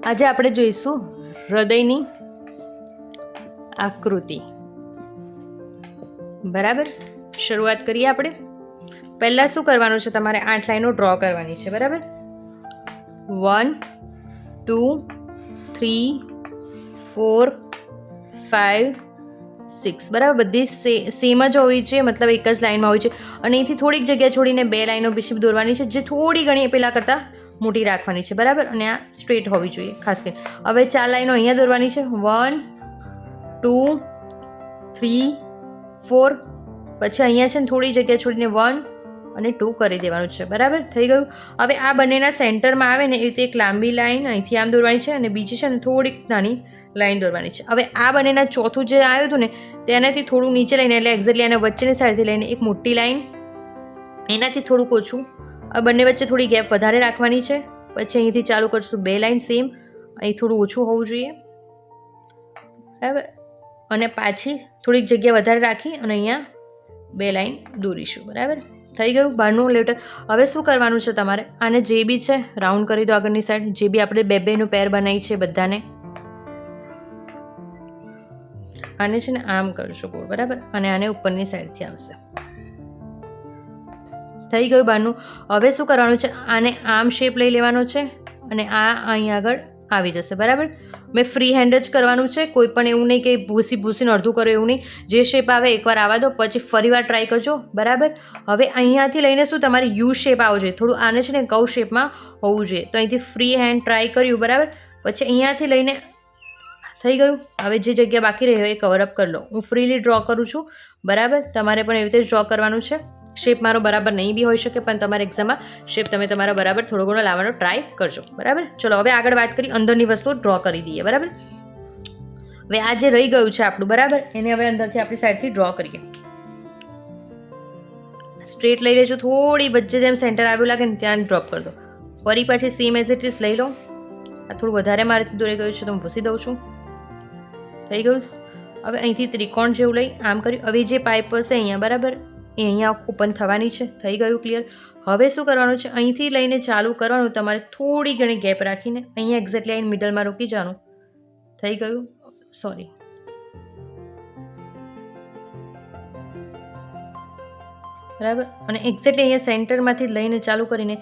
આજે આપણે જોઈશું હૃદયની આકૃતિ. બરાબર, શરૂઆત કરીએ આપણે. પહેલાં શું કરવાનું છે, તમારે 8 લાઈનો ડ્રો કરવાની છે. બરાબર, 1 2 3 4 5 6. બરાબર, બધી સેમ જ હોવી જોઈએ, મતલબ એક જ લાઈનમાં હોવી જોઈએ. અને અહીંથી થોડીક જગ્યા છોડીને 2 લાઈનો બીજી દોરવાની છે, જે થોડી ઘણી પેલા કરતાં મોટી રાખવાની છે. બરાબર, અને આ સ્ટ્રેટ હોવી જોઈએ ખાસ કરીને. હવે 4 લાઈનો અહીંયા દોરવાની છે, 1 2 3 4. પછી અહીંયા છે ને થોડી જગ્યા છોડીને 1 અને 2 કરી દેવાનું છે. બરાબર, થઈ ગયું. હવે આ બંનેના સેન્ટરમાં આવે ને એ રીતે એક લાંબી લાઈન અહીંથી આમ દોરવાની છે, અને બીજી છે ને થોડીક નાની લાઈન દોરવાની છે. હવે આ બંનેના ચોથું જે આવ્યું હતું ને તેનાથી થોડું નીચે લઈને, એટલે એક્ઝેક્ટલી આના વચ્ચેની સાઈડથી લઈને એક મોટી લાઈન, એનાથી થોડુંક ઓછું, આ બંને વચ્ચે થોડી ગેપ વધારે રાખવાની છે. પછી અહીંથી ચાલુ કરશું 2 લાઈન સેમ, અહીં થોડું ઓછું હોવું જોઈએ. બરાબર, અને પાછી થોડીક જગ્યા વધારે રાખી અને અહીંયા 2 લાઈન દોરીશું. બરાબર, થઈ ગયું બહારનું લેટર. હવે શું કરવાનું છે તમારે, આને જે બી છે રાઉન્ડ કરી દો આગળની સાઈડ, જે બી આપણે બે બેનું પેર બનાવી છે બધાને. આને છે ને આમ કરશો ગોળ. બરાબર, અને આને ઉપરની સાઈડથી આવશે. થઈ ગયું બહારનું. હવે શું કરવાનું છે, આને આમ શેપ લઈ લેવાનો છે અને આ અહીં આગળ આવી જશે. બરાબર, મેં ફ્રી હેન્ડ જ કરવાનું છે, કોઈ પણ એવું નહીં કે ભૂસીને અડધું કરો, એવું નહીં. જે શેપ આવે એકવાર આવવા દો, પછી ફરીવાર ટ્રાય કરજો. બરાબર, હવે અહીંયાથી લઈને શું તમારે યુ શેપ આવવો જોઈએ, થોડું આને છે ને કવ શેપમાં હોવું જોઈએ. તો અહીંથી ફ્રી હેન્ડ ટ્રાય કર્યું. બરાબર, પછી અહીંયાથી લઈને થઈ ગયું. હવે જે જગ્યા બાકી રહી હોય એ કવરઅપ કરી લો. હું ફ્રીલી ડ્રો કરું છું. બરાબર, તમારે પણ એવી રીતે ડ્રો કરવાનું છે. શેપ મારો બરાબર નહીં બી હોઈ શકે, પણ તમારા એક્ઝામમાં શેપ તમે તમારા બરાબર થોડો ઘણો લાવવાનો ટ્રાય કરજો. બરાબર, ચલો હવે આગળ વાત કરી, અંદરની વસ્તુ ડ્રો કરી દઈએ. બરાબર, હવે આ જે રહી ગયું છે આપણું, બરાબર, એને હવે અંદરથી આપણી સાઈડથી ડ્રો કરીએ. સ્ટ્રેટ લઈ લેજો, થોડી વચ્ચે જેમ સેન્ટર આવ્યું લાગે ને ત્યાં ડ્રોપ કરી દો. ફરી પાછી સેમ એઝ ઇટ ઇઝ લઈ લો. આ થોડું વધારે મારેથી દોરી ગયું છે તો હું ભૂસી દઉં છું. થઈ ગયું. હવે અહીંથી ત્રિકોણ જેવું લઈ આમ કર્યું. હવે જે પાઇપ હશે અહીંયા, બરાબર, એ અહીંયા ઓપન થવાની છે. થઈ ગયું ક્લિયર. હવે શું કરવાનું છે, અહીંથી લઈને ચાલુ કરવાનું તમારે, થોડી ઘણી ગેપ રાખીને અહીંયા એક્ઝેક્ટલી આઈને મિડલમાં રોકી જવાનું. થઈ ગયું, સોરી. બરાબર, અને એક્ઝેક્ટલી અહીંયા સેન્ટરમાંથી લઈને ચાલુ કરીને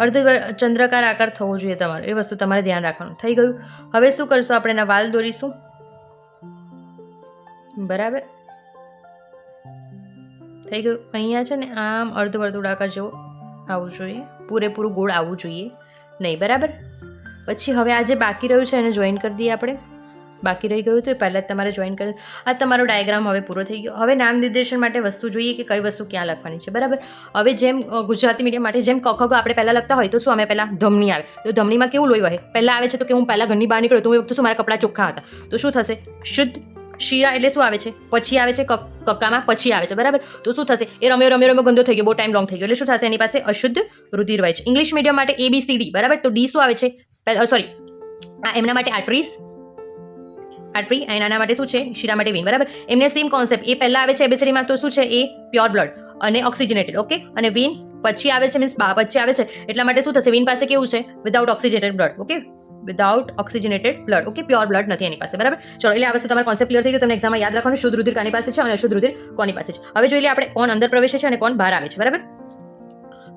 અર્ધ ચંદ્રકાર આકાર થવો જોઈએ તમારે, એ વસ્તુ તમારે ધ્યાન રાખવાનું. થઈ ગયું. હવે શું કરશું, આપણે એના વાલ દોરીશું. બરાબર, થઈ ગયું. અહીંયા છે ને આમ અર્ધ વર્તુળાકાર જેવો આવવું જોઈએ, પૂરેપૂરું ગોળ આવવું જોઈએ નહીં. બરાબર, પછી હવે આ જે બાકી રહ્યું છે એને જોઈન કરી દઈએ આપણે. બાકી રહી ગયું તો એ પહેલાં જ તમારે જોઈન કરી. આ તમારો ડાયાગ્રામ હવે પૂરો થઈ ગયો. હવે નામ નિર્દેશન માટે વસ્તુ જોઈએ કે કઈ વસ્તુ ક્યાં લખવાની છે. બરાબર, હવે જેમ ગુજરાતી મીડિયમ માટે જેમ ક ખ ગ આપણે પહેલાં લખતા હોય તો શું, અમે પહેલાં ધમની આવે તો ધમનીમાં કેવું લોહી વહે. પહેલાં આવે છે તો કે હું પહેલાં ઘરની બહાર નીકળ્યો તો એ વખતે શું મારા કપડાં ચોખ્ખા હતા, તો શું થશે, શુદ્ધ. શીરા એટલે શું આવે છે, પછી આવે છે, કક્કામાં પછી આવે છે. બરાબર, તો શું થશે, એ રમ્યો ગંદો થઈ ગયો, બહુ ટાઈમ લોંગ થઈ ગયો, એટલે શું થશે, એની પાસે અશુદ્ધ રુધિર વહે છે. ઇંગ્લિશ મીડિયમ માટે ABCD. બરાબર, તો ડી શું આવે છે, સોરી, આ એમના માટે આર્ટરી, એના માટે શું છે, શીરા માટે વેન. બરાબર, એમને સેમ કોન્સેપ્ટ, એ પહેલા આવે છે એબીસીડીમાં તો શું છે, એ પ્યોર બ્લડ અને ઓક્સિજનેટેડ. ઓકે, અને વેન પછી આવે છે, મીન્સ પછી આવે છે, એટલા માટે શું થશે, વેન પાસે કેવું છે, without oxygenated blood. Okay, without oxygenated blood. Okay, pure blood નથી એની પાસે. બરાબર, ચલો, એટલે આ વસ્તુ તમારો કોન્સેપ્ટ ક્લિયર થઈ ગયો. તમને એક્ઝામમાં યાદ રાખવાનું, શુદ્ધ રુધિર કોની પાસે છે અને અશુદ્ધ રુધિર કોની પાસે છે. હવે જોઈ લઈએ આપણે કોણ અંદર પ્રવેશે છે અને કોણ બહાર આવે છે. બરાબર,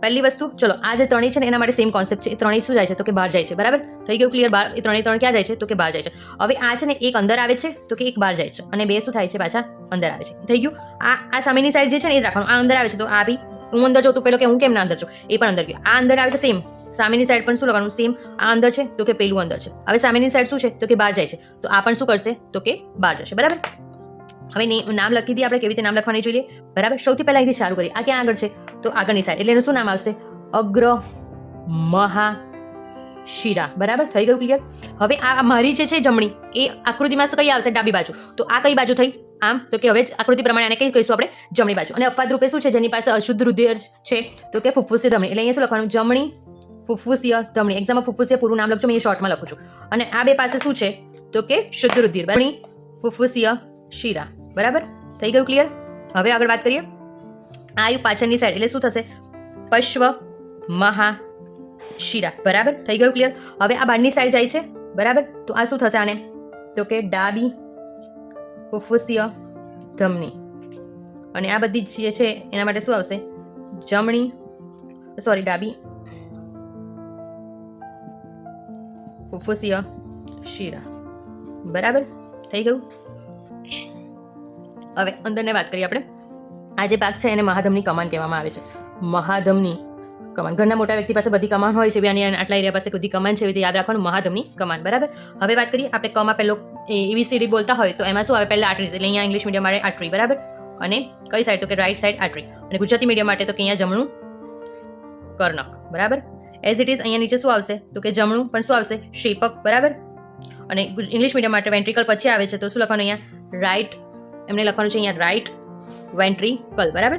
પહેલી વસ્તુ, ચલો, આ જે ત્રણેય છે ને એના માટે સેમ કોન્સેપ્ટ છે. એ ત્રણેય શું જાય છે, તો કે બહાર જાય છે. બરાબર, થઈ ગયું ક્લિયર. એ ત્રણ ક્યાં જાય છે, તો કે બહાર જાય છે. હવે આ છે ને એક અંદર આવે છે તો કે એક બહાર જાય છે, અને બે શું થાય છે, પાછા અંદર આવે છે. થઈ ગયું. આ સામેની સાઈડ જે છે ને એ રાખવાનું. આ અંદર આવે છે તો આ બી હું અંદર જાઉં તો પેલો કે હું કેમ ના અંદર જાઉં, એ પણ અંદર ગયો. આ અંદર આવે છે સેમ, સામેની સાઈડ પણ શું લખવાનું, સેમ. આ અંદર છે તો કે પેલું અંદર છે. હવે સામેની સાઈડ શું છે, તો કે બહાર જાય છે, તો આ પણ શું કરશે, તો કે બહાર જશે. બરાબર, હવે નામ લખી દઈએ આપણે, કેવી રીતે નામ લખવાની જોઈએ. બરાબર, સૌથી પહેલા અહીંથી ચાલુ કરીએ. આ ક્યાં આગળ છે, તો આગળની સાઈડ, એટલે એનું શું નામ આવશે, અગ્ર મહા શિરા. બરાબર, થઈ ગયું ક્લિયર. હવે આ મારી જે છે જમણી, એ આકૃતિમાં કઈ આવશે, ડાબી બાજુ. તો આ કઈ બાજુ થઈ, આમ, તો કે હવે આકૃતિ પ્રમાણે આને કઈ કહીશું આપણે, જમણી બાજુ. અને અપવાદ રૂપે શું છે, જેની પાસે અશુદ્ધ રુધિર છે તો કે ફુફ્ફુસીય ધમની. એટલે અહીંયા શું લખવાનું, જમણી ફુફ્ફુસીય ધમની. એક્ઝામમાં ફુફ્ફુસીય પૂરું નામ લખજો, મેં શોર્ટમાં લખું છું. અને આ બે પાસે શું છે, તો કે શુદ્ધ રુધિર. જમણી ફુફ્ફુસીય શિરા. બરાબર, થઈ ગયું ક્લિયર. હવે આગળ વાત કરીએ. આ આવ્યું પાછળની સાઈડ, એટલે શું થશે, પશ્વ મહા શિરા. બરાબર, થઈ ગયું ક્લિયર. હવે આ બહારની સાઈડ જાય છે, બરાબર. તો આ શું થશે આને? તો કે ડાબી ફુફ્ફુસીય ધમની. અને આ બધી જે છે એના માટે શું આવશે? ડાબી ફુફ્ફુસીય શિરા. બરાબર, થઈ ગયું. હવે અંદરને વાત કરીએ આપણે. આ જે ભાગ છે એને મહાધમની કમાન કહેવામાં આવે છે. મહાધમની કમાન. ઘરના મોટા વ્યક્તિ પાસે બધી કમાન હોય છે, આટલા એરિયા પાસે બધી કમાન છે, એવી રીતે યાદ રાખવાનું મહાધમની કમાન. બરાબર. હવે વાત કરીએ આપણે કમાં પહેલો ABCD બોલતા હોય તો એમાં શું આવે? પહેલા આર્ટરીઝ, એટલે અહીંયા ઇંગ્લિશ મીડિયમ માટે આર્ટરી. બરાબર. અને કઈ સાઈડ? તો કે રાઈટ સાઈડ આર્ટરી. અને ગુજરાતી મીડિયમ માટે તો કે અહીંયા જમણું કર્ણક. બરાબર. એઝ ઇટ ઇઝ અહીંયા નીચે શું આવશે? તો કે જમણું, પણ શું આવશે? શેપક. બરાબર. અને ઇંગ્લિશ મીડિયમ માટે વેન્ટ્રિકલ પછી આવે છે, તો શું લખવાનું અહીંયા? રાઈટ. એમને લખવાનું છે અહીંયા રાઈટ વેન્ટ્રિકલ. બરાબર.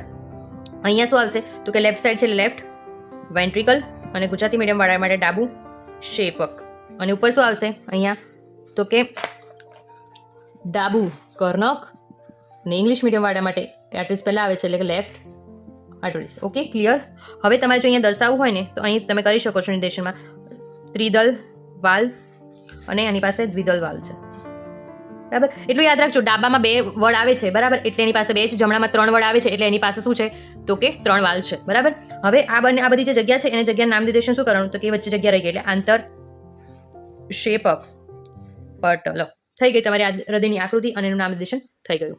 અહીંયા શું આવશે? તો કે લેફ્ટ સાઈડ છે, લેફ્ટ વેન્ટ્રિકલ. અને ગુજરાતી મીડિયમ વાળા માટે ડાબું શેપક. અને ઉપર શું આવશે અહીંયા? તો કે ડાબું કર્ણક. અને ઇંગ્લિશ મીડિયમ વાળા માટે આર્ટરીઝ પહેલાં આવે છે, એટલે કે લેફ્ટ આર્ટરીઝ. Okay, clear. હવે તમારે જો અહીંયા દર્શાવવું હોય ને તો અહીં તમે કરી શકો છો નિર્દેશનમાં. ત્રિદલ વાલ અને આની પાસે દ્વિદલ વાલ છે. બરાબર. એટલું યાદ રાખજો, ડાબામાં 2 વડ આવે છે. બરાબર, એટલે એની પાસે 2 છે. જમણામાં 3 વડ આવે છે, એટલે એની પાસે શું છે? તો કે 3 વાલ છે. બરાબર. હવે આ બધી જે જગ્યા છે એને જગ્યા નામ નિર્દેશન શું કરવાનું? તો કે વચ્ચે જગ્યા રહી ગઈ, એટલે આંતર શેપક પટલ. થઈ ગઈ તમારી આ હૃદયની આકૃતિ અને એનું નામ નિર્દેશન થઈ ગયું.